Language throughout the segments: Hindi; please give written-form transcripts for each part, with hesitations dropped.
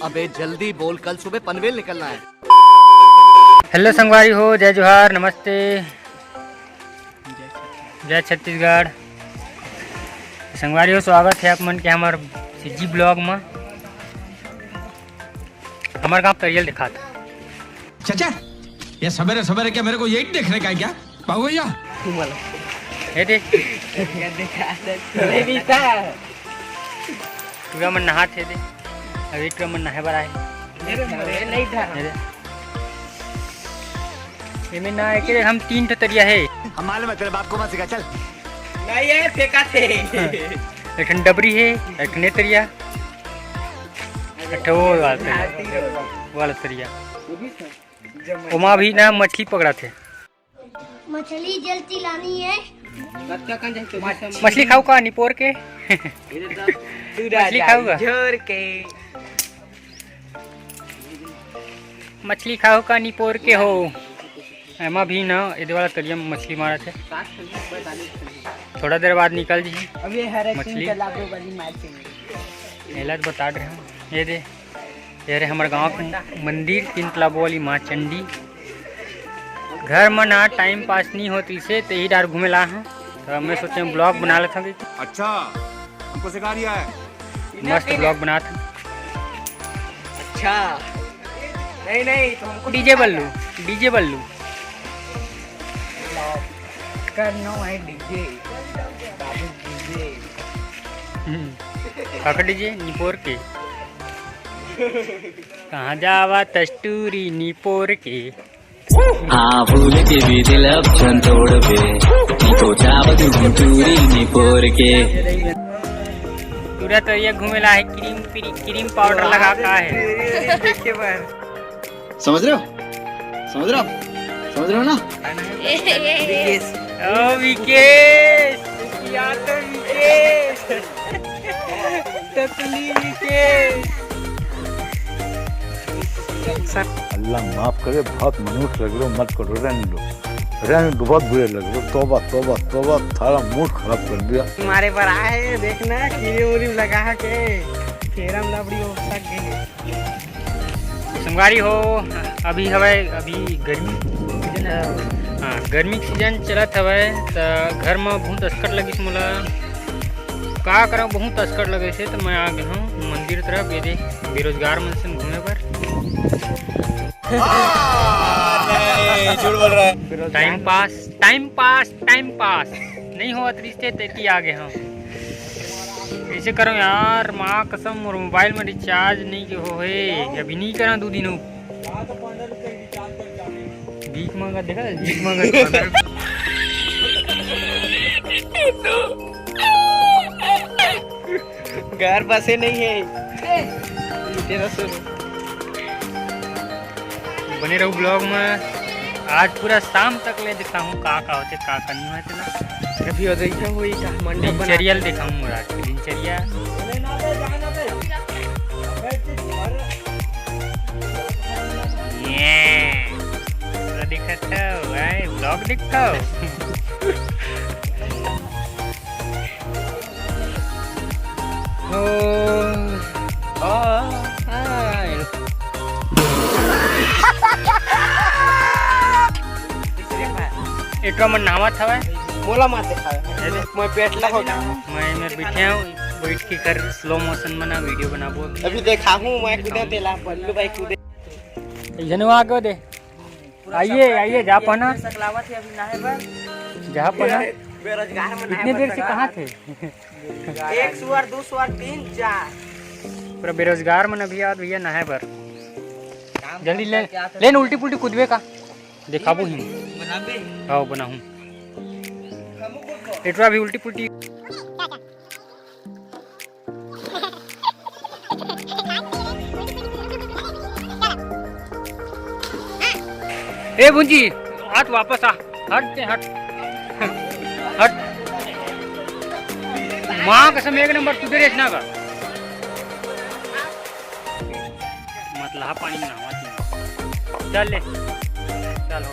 अबे जल्दी बोल, कल सुबह पनवेल निकलना है। हेलो संगवारी हो, जय जोहार, नमस्ते, जय छत्तीसगढ़। संगवारी हो, स्वागत है आप मन के हमार सीजी ब्लॉग में। हमारे गाँव तरियल दिखा था। चाचा ये सवेरे सवेरे क्या मेरे को यही देखने का है क्या बाबू भैया? ये देख पूरा मन नहा थे दे, अभी पूरा मन नहाए बर आए नहीं था। ये में ना एक हम 3 ठो तरिया है। हम मालूम है तेरे बाप को मत सिखा, चल। नहीं ये फेंका थे। एक ठन डबरी है, एक नेतरिया, एक ठो वो वाला तरिया। उमा भी ना मछली पकड़ा थे। मछली जल्दी लानी है। मछली खाऊ का निपोर के? मछली खाऊगा? जोर के मछली खाओ का निपोर के हो। एमा भी ना इधर वाला तरिया में मछली मारा थे। थोड़ा देर बाद निकल जी मछली। एला बता रहे हम, ये दे ये रे हमारे गाँव के मंदिर 3 तालाब वाली माँ चंडी। घर में ना टाइम पास नहीं होती से तो यही डार घूमे ला हूँ, तो मैं सोचे ब्लॉग बना लेता हूँ। अच्छा, हमको सिखा रिया है। मस्त ब्लॉग बना था। अच्छा नहीं तो हमको डीजे बल्लू करना है डीजे बाबू डीजे। काका डीजे निपोर के कहाँ जावा तस्तूरी निपोर के। हाँ भूल के भी दिल अब छन तोड़ पे तो जाव चूरी निपोर के। पूरा तो ये घूमेला है, क्रीम पाउडर लगा का है। समझ रहे हो ना? ओ विकेश या तो विकेश तकली विकेश। अल्लाह माफ करे, बहुत मनुष्य लग रहे हो, मत करो, रहने दो, बहुत बुरे लग रहे हो। तौबा तौबा तौबा, थारा मूड खराब कर दिया। तुम्हारे पर आए देखना क्रीम लगा के फिर हम लबड़ी हो सके। संगवारी हो, अभी हवे अभी गर्मी सीजन है। हाँ, गर्मी सीजन चलत हवे तो घर में बहुत अस्कट लगी मोला। का करा, बहुत अस्कट लगे से तो मैं आ गया हूँ मंदिर तरफ। ये दे बेरोजगार मन से घूमे पर झूठ बोल रहा है। टाइम पास नहीं हो रिश्ते तेती आ गए हम। कैसे करो यार, माँ कसम, और मोबाइल में रिचार्ज नहीं के हो है, अभी नहीं करा 2 दिनों। भीख मांगा, देखा भीख मांगा। घर बसे नहीं है। बने रहो ब्लॉग में। आज पूरा शाम तक ले दिखाऊँ का होते का नहीं होते ना। अभी वही का मंडप बना दिनचर्या दिखाऊँ रात की दिनचर्या। दिखता है ब्लॉग दिखता इतना मन नहावत हवे। बोला माते खावे मैं पेट लगा मैं बैठे हूँ, बैठ के कर स्लो मोशन में ना वीडियो बनाबो। अभी देखा हूँ मैं कूदे तेला बल्लू भाई कूदे जनवा को दे। आइए जा पना सकलावत है अभी नाहे पर जा पना। बेरोजगार में इतने देर से कहाँ थे? 1 सुअर 2 सुअर 3 4 पूरा बेरोजगार में अभी याद भैया नहाए पर जल्दी लेन उल्टी पुल्टी कूदबे का दिखाबू ही। हाँ बनाऊँ इतना भी उल्टी पुल्टी। ए भुंजी हाथ वापस आ, हट माँ कसम 1 नंबर तुझे रेचना का मतलब पानी में नहावा। चल ले चल हो।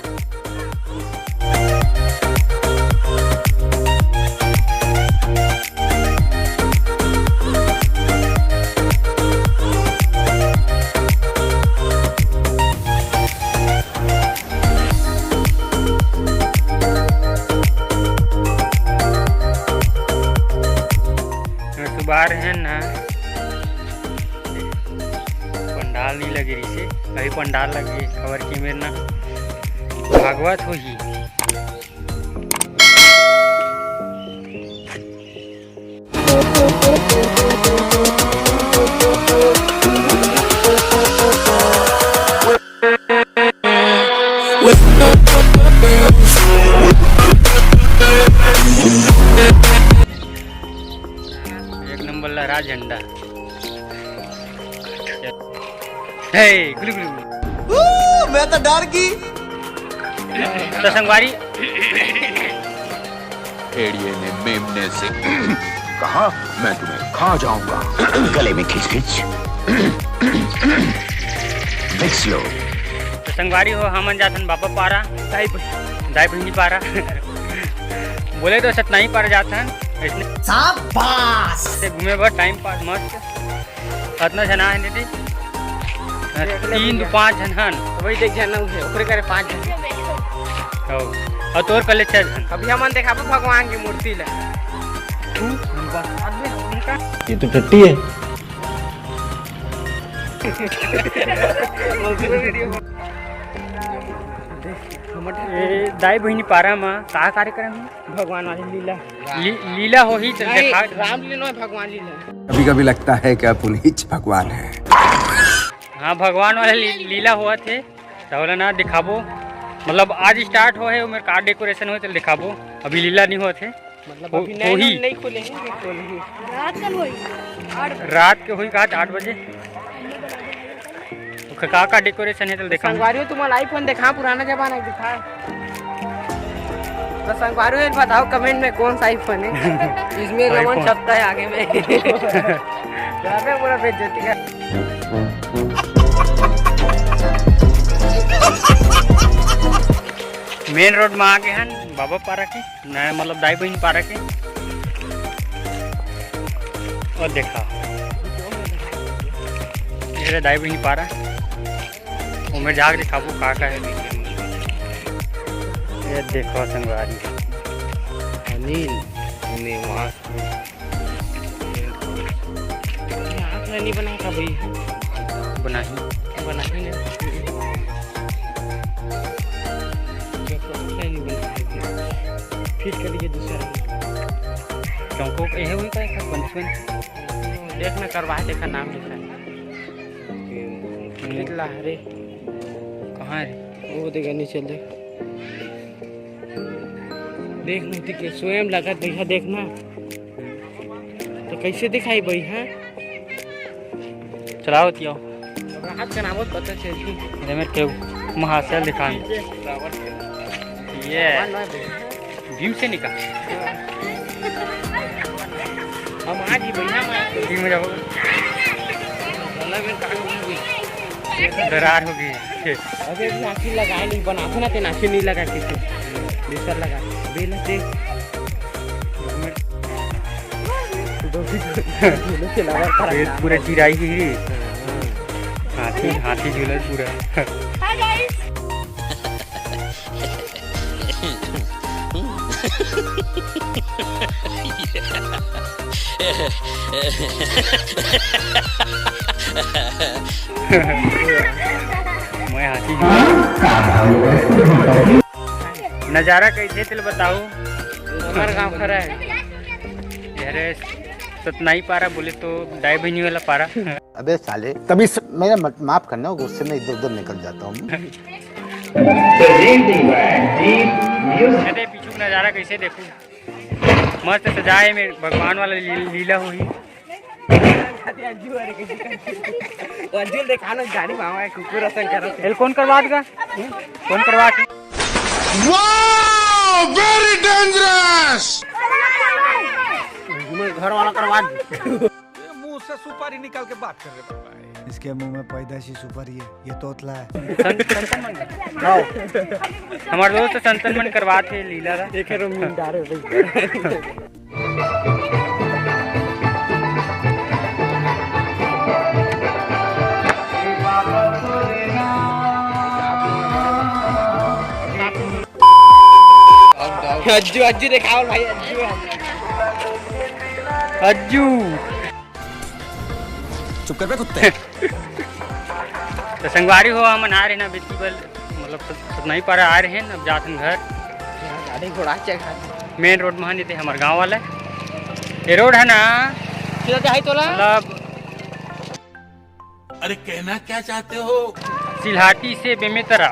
सोमवार है ना, पंडाल नहीं लगे रही से, अभी पंडाल लगे खबर की मेरे ना भागवत हो ही। एक नंबर लहरा झंडा। हे गुलू गुलू मैं तो डर गई। तो संगवारी भेड़िए ने मेमने से कहा मैं तुम्हें खा जाऊंगा। गले में खिंच खिंच देख लो। तो संगवारी हो हमन जाथन बाबा पारा दाई बहिनी पारा बोले तो सतना ही पारा जाथन शाबाश से घूमे बस टाइम पास मस्त अतना जना है दीदी 3-5 जन हन वही देख जाना उसे ऊपर करे 5 जन हो और तोर कले 6 जन। अभी हमन देखाबो भगवान की मूर्ति ला। ये तो टट्टी है। दाई बहिनी पारा में का कार्यक्रम है? भगवान वाली लीला लीला हो ही चल देखा रामलीला भगवान लीला। कभी कभी लगता है कि पुनीत भगवान है। हाँ भगवान वाले लीला हुआ थे तो ना दिखाबो, मतलब आज स्टार्ट हो है मेरे कार डेकोरेशन हो चल दिखाबो, अभी लीला नहीं हुआ थे मतलब अभी नहीं खुले हैं, रात के हुई कहा 8 बजे का डेकोरेशन है चल देखा। संगवारियों तुम्हारा आईफोन दिखा पुराना जमाना दिखा। तो संगवारियों बताओ कमेंट में कौन सा आईफोन है, इसमें रमन छपता है आगे में। पूरा बेइज्जती का। मेन रोड में आगे हैं बाबा पारा के नया मतलब दाई बहन पारा के और देखा ये दाई बहन पारा मैं जाकर दिखाबू का है। ये देखो संगवारी अनिल नहीं बना था भाई बना ही नहीं फिट कर लिए दूसरा चौंको ये हुई का पंचवन देखना करवा देखा नाम लिखा निकला रे कहाँ है वो देखा नीचे देख देखना के स्वयं लगा देखा देखना तो कैसे दिखाई भाई है चलाओ तियो हाथ का नाम पता चल मेरे के महाशय दिखा ये भीम से निकाल हम आज ही भैया भीम में जाओ दरार हो गई। अबे नाखी लगाए नहीं बनाते ना ते नाखी नहीं लगा किसी दूसरा लगा बेला देख पूरा चिराई ही हाथी हाथी झूला पूरा। मैं हाथी नज़ारा कैसे चल बताओ। हमारा गाँव खरा है अरे सतनाई पारा बोले तो दाई बहनी वाला पारा। अबे साले तभी मेरा माफ करना गुस्से में इधर उधर निकल जाता हूँ। पीछू नज़ारा कैसे देखो मस्त सजाए में भगवान वाला लीला हुई। देखा ना गाड़ी मामा कुकुर एल कौन करवा देगा कौन करवा के वेरी डेंजरस घर वाला करवा मुंह से सुपारी निकाल के बात कर रहे पापा। इसके मुंह में पैदाशी सुपारी है, ये तोतला है। हमारे दोस्त संतन मन करवा थे लीला रा देखे रोमिन डारे अज्जू अज्जू दिखाओ भाई अज्जू अज्जू चुप कर बे कुत्ते। तो संगवारी हो हम आ रहे ना बेतीबल मतलब तो नहीं पा रहा आ रहे हैं अब जाते हैं घर। गाड़ी घोड़ा चेक मेन रोड में नहीं थे हमारे गाँव वाला ये रोड है ना मतलब अरे कहना क्या चाहते हो? सिलहाटी से बेमेतरा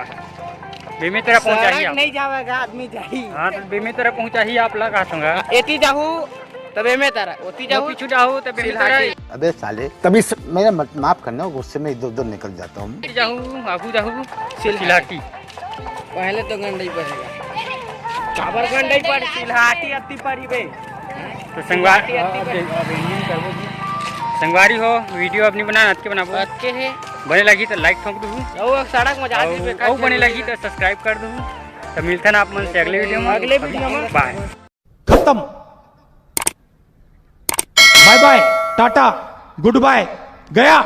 पहुंचा ही आप। नहीं जाएगा आदमी जाही। हाँ तो बेमेतरा पहुंचा ही आप लगा दूंगा। एती जाहू तबे में तारा ओती जाहू पीछू जाहू तो बेमेतरा अबे साले तभी मेरा माफ करना गुस्से में इधर उधर निकल जाता हूँ। जाहू आगू जाहू सिलहाटी पहले तो गंडई पड़ेगा काबर गंडई पड़ सिलहाटी अति पड़ी बे। तो संगवारी हो वीडियो अपनी बनाना के बनाबो अच्छे है बने लगी तो लाइक ठोक दू ओ सड़क में जा दी और बने लगी तो सब्सक्राइब कर दू। तो मिलते ना आप मन से अगले वीडियो में बाय। खत्म। Bye bye tata goodbye गया।